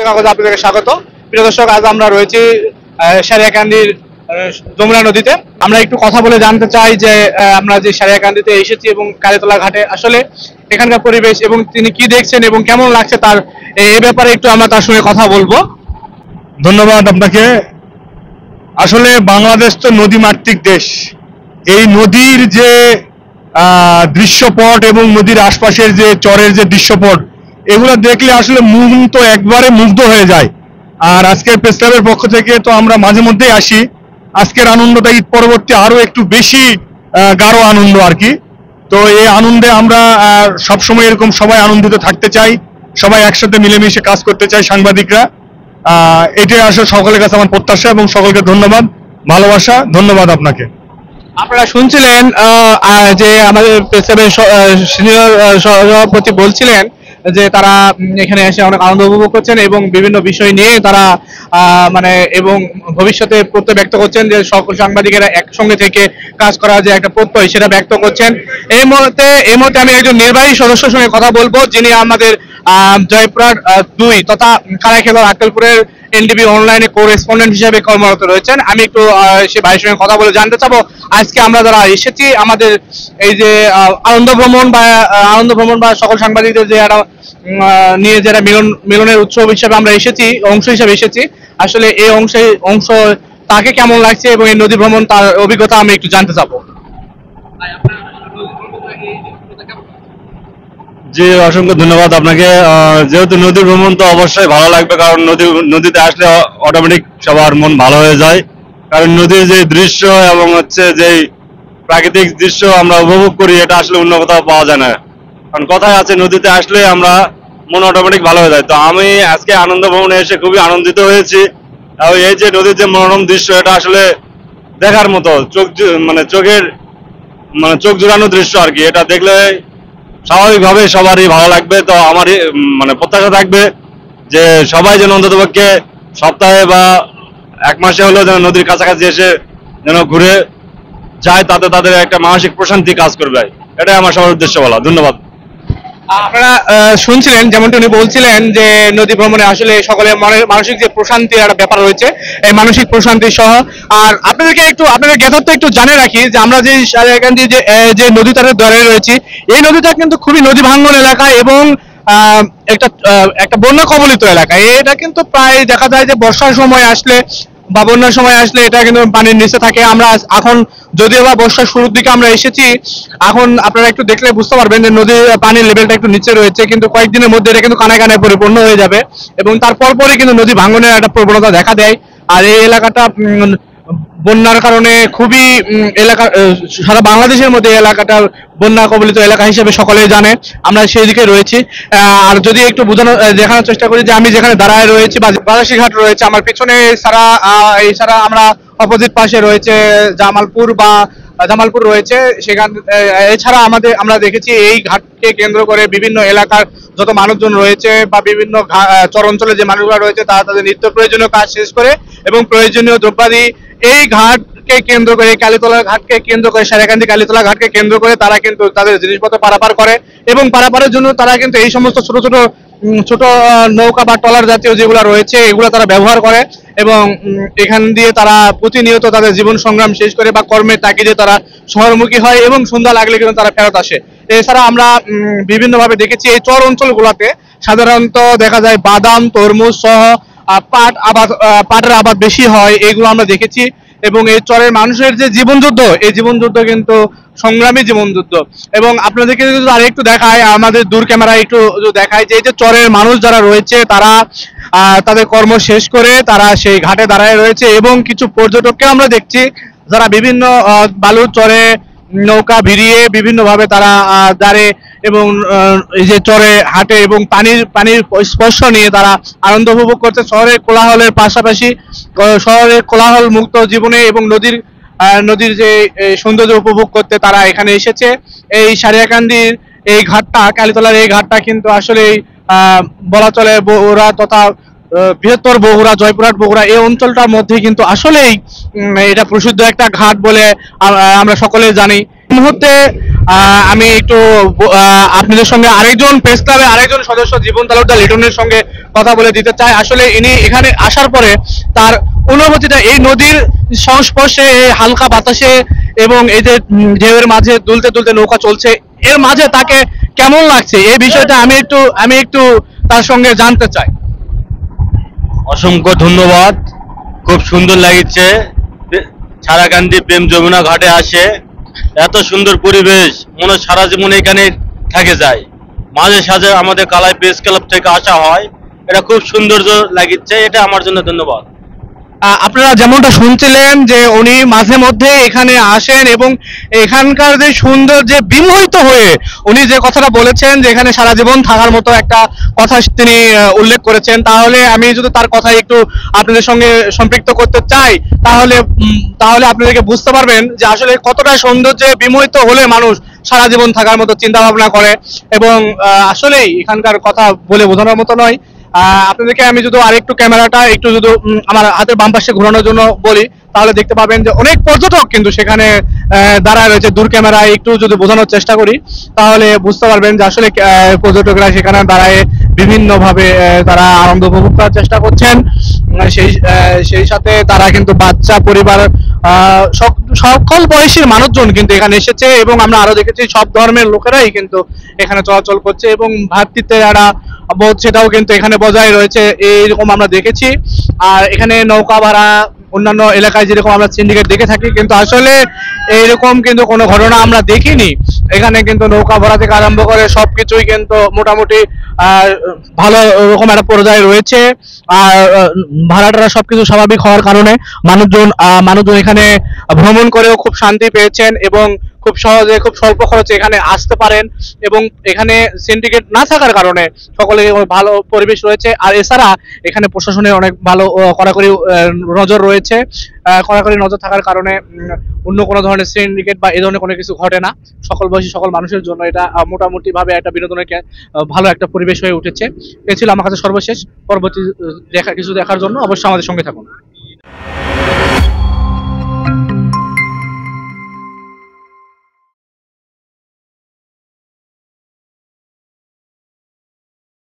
কাগজে আপনাদেরকে স্বাগত। প্রিয় দর্শক, আজ আমরা রয়েছি সারিয়াকান্দির যমুনা নদীতে। আমরা একটু কথা বলে জানতে চাই যে আমরা যে সারিয়াকান্দিতে এসেছি এবং কালীতলা ঘাটে আসলে এখানকার পরিবেশ এবং তিনি কি দেখছেন এবং কেমন লাগছে তার এই ব্যাপারে একটু আমরা তার সঙ্গে কথা বলবো। ধন্যবাদ আপনাকে। আসলে বাংলাদেশ তো নদীমাতৃক দেশ। এই নদীর যে দৃশ্যপট এবং নদীর আশপাশের যে চরের যে দৃশ্যপট, এগুলো দেখলে আসলে মন তো একবারে মুগ্ধ হয়ে যায়। আর আজকের প্রেস ক্লাবের পক্ষ থেকে তো আমরা মাঝে মধ্যেই আসি। আজকের আনন্দটা ঈদ পরবর্তী আরো একটু বেশি গাঢ় আনন্দ আর কি। তো এই আনন্দে আমরা সবসময় এরকম সবাই আনন্দিত থাকতে চাই, সবাই একসাথে মিলেমিশে কাজ করতে চাই সাংবাদিকরা। এটাই আসলে সকলের কাছে আমার প্রত্যাশা এবং সকলকে ধন্যবাদ, ভালোবাসা। ধন্যবাদ আপনাকে। আপনারা শুনছিলেন যে আমাদের প্রেসক্লাবের সিনিয়র সভাপতি বলছিলেন যে তারা এখানে এসে অনেক আনন্দ উপভোগ করছেন এবং বিভিন্ন বিষয় নিয়ে তারা মানে এবং ভবিষ্যতে প্রত্যয় ব্যক্ত করছেন যে সকল সাংবাদিকেরা একসঙ্গে থেকে কাজ করার যে একটা প্রত্যয় সেটা ব্যক্ত করছেন। এই মুহূর্তে আমি একজন নির্বাহী সদস্যের সঙ্গে কথা বলবো, যিনি আমাদের জয়পুরহাট 2 তথা কারাইখেলা আক্কেলপুরের এনডিবি অনলাইনে করেসপন্ডেন্ট হিসেবে কর্মরত রয়েছেন। আমি একটু সে ভাইয়ের সঙ্গে কথা বলে জানতে চাবো আজকে আমরা যারা এসেছি আমাদের এই যে আনন্দ ভ্রমণ বা সকল সাংবাদিকদের যে একটা নিয়ে যারা মিলনের উৎসব হিসেবে আমরা এসেছি, অংশ হিসেবে এসেছি, আসলে এই অংশ তাকে কেমন লাগছে এবং এই নদী ভ্রমণ তার অভিজ্ঞতা আমি একটু জানতে চাবো। জি, অসংখ্য ধন্যবাদ আপনাকে। যেহেতু নদী ভ্রমণ তো অবশ্যই ভালো লাগবে, কারণ নদীতে আসলে অটোমেটিক সবার মন ভালো হয়ে যায়। কারণ নদীর যে দৃশ্য এবং হচ্ছে যে প্রাকৃতিক দৃশ্য আমরা উপভোগ করি, এটা আসলে অন্য কোথাও পাওয়া যায় না। কারণ কথায় আছে নদীতে আসলে আমরা মন অটোমেটিক ভালো হয়ে যায়। তো আমি আজকে আনন্দ ভ্রমণে এসে খুবই আনন্দিত হয়েছি। এই যে নদীর যে মনোরম দৃশ্য, এটা আসলে দেখার মতো, চোখ জুড়ানো দৃশ্য আর কি। এটা দেখলে স্বাভাবিকভাবে সবারই ভালো লাগবে। তো আমারই প্রত্যাশা থাকবে যে সবাই যেন অন্ততপক্ষে সপ্তাহে বা এক মাসে হলেও যেন নদীর কাছাকাছি এসে যেন ঘুরে যায়, তাতে তাদের একটা মানসিক প্রশান্তি কাজ করবে। এটাই আমার সবার উদ্দেশ্য বলা। ধন্যবাদ। আপনারা শুনছিলেন যেমনটি উনি বলছিলেন যে নদী ভ্রমণে আসলে সকলের মানসিক যে প্রশান্তির একটা ব্যাপার রয়েছে, এই মানসিক প্রশান্তি সহ। আর আপনাদের জ্ঞাতার্থে একটু জানে রাখি যে আমরা যে সারিয়াকান্দি যে নদীটার ধারে রয়েছি, এই নদীটা কিন্তু খুবই নদী ভাঙ্গন এলাকা এবং একটা বন্যা কবলিত এলাকা। এটা কিন্তু প্রায় দেখা যায় যে বর্ষার সময় আসলে বা বন্যার সময় আসলে এটা কিন্তু পানির নিচে থাকে। আমরা এখন যদিও বা বর্ষার শুরুর দিকে আমরা এসেছি, এখন আপনারা একটু দেখলে বুঝতে পারবেন যে নদীর পানির লেভেলটা একটু নিচে রয়েছে, কিন্তু কয়েকদিনের মধ্যে এটা কিন্তু কানায় কানায় পরিপূর্ণ হয়ে যাবে এবং তারপর পরে কিন্তু নদী ভাঙনের একটা প্রবণতা দেখা দেয়। আর এই এলাকাটা বন্যার কারণে খুবই সারা বাংলাদেশের মধ্যে এলাকাটা বন্যা কবলিত এলাকা হিসেবে সকলেই জানে। আমরা সেই দিকে রয়েছি। আর যদি একটু দেখানোর চেষ্টা করি যে আমি যেখানে দাঁড়ায় রয়েছি বা বারাসিঘাট রয়েছে আমার পেছনে, এছাড়া আমরা অপোজিট পাশে রয়েছে জামালপুর রয়েছে। এছাড়া আমরা দেখেছি এই ঘাটকে কেন্দ্র করে বিভিন্ন এলাকার যত মানুষজন রয়েছে বা বিভিন্ন চর অঞ্চলে যে মানুষরা রয়েছে তারা তাদের নিত্য প্রয়োজনীয় কাজ শেষ করে এবং প্রয়োজনীয় দ্রব্যাদি এই ঘাটকে কেন্দ্র করে, কালীতলা ঘাটকে কেন্দ্র করে, সারিয়াকান্দি কালীতলা ঘাটকে কেন্দ্র করে তারা কিন্তু তাদের জিনিসপত্র পারাপার করে এবং পারাপারের জন্য তারা কিন্তু এই সমস্ত ছোট নৌকা বা ট্রলার জাতীয় যেগুলো রয়েছে এগুলো তারা ব্যবহার করে এবং এখান দিয়ে তারা প্রতিনিয়ত তাদের জীবন সংগ্রাম শেষ করে বা কর্মের তাগিদে তারা শহরমুখী হয় এবং সন্ধ্যা লাগলে কিন্তু তারা ফেরত আসে। এছাড়া আমরা বিভিন্নভাবে দেখেছি এই চর অঞ্চলগুলোতে সাধারণত দেখা যায় বাদাম, তরমুজ সহ পাটের আবাদ বেশি হয়, এগুলো আমরা দেখেছি। এবং এই চরের মানুষের যে জীবনযুদ্ধ, এই জীবনযুদ্ধ কিন্তু সংগ্রামী জীবনযুদ্ধ। এবং আপনাদেরকে যদি আরেকটু দেখায়, আমাদের দূর ক্যামেরায় একটু দেখায় যে এই যে চরের মানুষ যারা রয়েছে তারা তাদের কর্ম শেষ করে তারা সেই ঘাটে দাঁড়ায় রয়েছে এবং কিছু পর্যটককে আমরা দেখছি যারা বিভিন্ন বালুর চরে নৌকা ভিড়িয়ে বিভিন্নভাবে তারা দাঁড়ে এবং এই যে চরে হাটে এবং পানির স্পর্শ নিয়ে তারা আনন্দ উপভোগ করছে শহরের কোলাহলের পাশাপাশি, শহরের কোলাহল মুক্ত জীবনে এবং নদীর যে সৌন্দর্য উপভোগ করতে তারা এখানে এসেছে। এই সারিয়াকান্দির এই ঘাটটা, কালীতলার এই ঘাটটা কিন্তু আসলেই বলা চলে বগুড়া তথা বৃহত্তর বগুড়া, জয়পুরহাট বগুড়া এই অঞ্চলটার মধ্যে কিন্তু আসলেই এটা প্রসিদ্ধ একটা ঘাট বলে আমরা সকলে জানি। মুহূর্তে আমি একটু আপনাদের সঙ্গে আরেকজন প্রেস ক্লাবের আরেকজন সদস্য জীবন তালুকদার লিটনের সঙ্গে কথা বলে দিতে চাই। আসলে ইনি এখানে আসার পরে তার অনুভূতিটা এই নদীর সংস্পর্শে, এই হালকা বাতাসে এবং এই যে ঢেউয়ের মাঝে দুলতে দুলতে নৌকা চলছে, এর মাঝে তাকে কেমন লাগছে এই বিষয়টা আমি একটু তার সঙ্গে জানতে চাই। অসংখ্য ধন্যবাদ, খুব সুন্দর লাগছে। সারাকান্দি প্রেম যমুনা ঘাটে আসে, এত সুন্দর পরিবেশ, মনে হয় সারা জীবন এখানে থেকে যায়। মাঝে সাঝে আমাদের কালাই প্রেস ক্লাব থেকে আসা হয়, এটা খুব সৌন্দর্য লাগছে, এটা আমার জন্য ধন্যবাদ। আপনারা যেমনটা শুনছিলেন যে উনি মাঝে মধ্যে এখানে আসেন এবং এখানকার যে সুন্দর যে বিমোহিত হয়ে উনি যে কথাটা বলেছেন যে এখানে সারা জীবন থাকার মতো একটা কথা তিনি উল্লেখ করেছেন, তাহলে আমি যদি তার কথা একটু আপনাদের সঙ্গে সম্পৃক্ত করতে চাই তাহলে আপনাদেরকে বুঝতে পারবেন যে আসলে কতটা সৌন্দর্যে বিমোহিত হলে মানুষ সারা জীবন থাকার মতো চিন্তা ভাবনা করে। এবং আসলেই এখানকার কথা বলে বোঝানোর মতো নয়। আপনাদেরকে আমি যদি আরেকটু ক্যামেরাটা একটু যদি আমার হাতের বাম পাশে ঘোরানোর জন্য বলি, তাহলে দেখতে পাবেন যে অনেক পর্যটক কিন্তু সেখানে দাঁড়ায় রয়েছে। দূর ক্যামেরায় একটু যদি বোঝানোর চেষ্টা করি তাহলে বুঝতে পারবেন যে আসলে পর্যটকরা সেখানে দাঁড়ায় বিভিন্নভাবে তারা আনন্দ উপভোগ করার চেষ্টা করছেন। সেই সাথে তারা কিন্তু বাচ্চা পরিবার সকল বয়সীর মানুষজন কিন্তু এখানে এসেছে এবং আমরা আরো দেখেছি সব ধর্মের লোকেরাই কিন্তু এখানে চলাচল করছে এবং ভ্রাতৃত্বের একটা বোধ সেটাও কিন্তু এখানে বজায় রয়েছে, এইরকম আমরা দেখেছি। আর এখানে নৌকা ভাড়া অন্যান্য এলাকায় যেরকম আমরা সিন্ডিকেট দেখে থাকি, কিন্তু আসলে এইরকম কিন্তু কোনো ঘটনা আমরা দেখিনি। এখানে কিন্তু নৌকা ভাড়া থেকে আরম্ভ করে সবকিছুই কিন্তু মোটামুটি ভালো রকম একটা পর্যায়ে রয়েছে। আর ভাড়াটারা সবকিছু স্বাভাবিক হওয়ার কারণে মানুষজন এখানে ভ্রমণ করেও খুব শান্তি পেয়েছেন এবং খুব সহজে খুব স্বল্প খরচে এখানে আসতে পারেন। এবং এখানে সিন্ডিকেট না থাকার কারণে সকলে ভালো পরিবেশ রয়েছে। আর এছাড়া এখানে প্রশাসনের অনেক ভালো কড়াকড়ি নজর রয়েছে। কড়াকড়ি নজর থাকার কারণে অন্য কোনো ধরনের সিন্ডিকেট বা এই ধরনের কোনো কিছু ঘটে না। সকল বয়সী সকল মানুষের জন্য এটা মোটামুটি ভাবে একটা বিনোদনের ভালো একটা পরিবেশ হয়ে উঠেছে। এ ছিল আমার কাছে সর্বশেষ। পরবর্তী কিছু দেখার জন্য অবশ্যই আমাদের সঙ্গে থাকুন।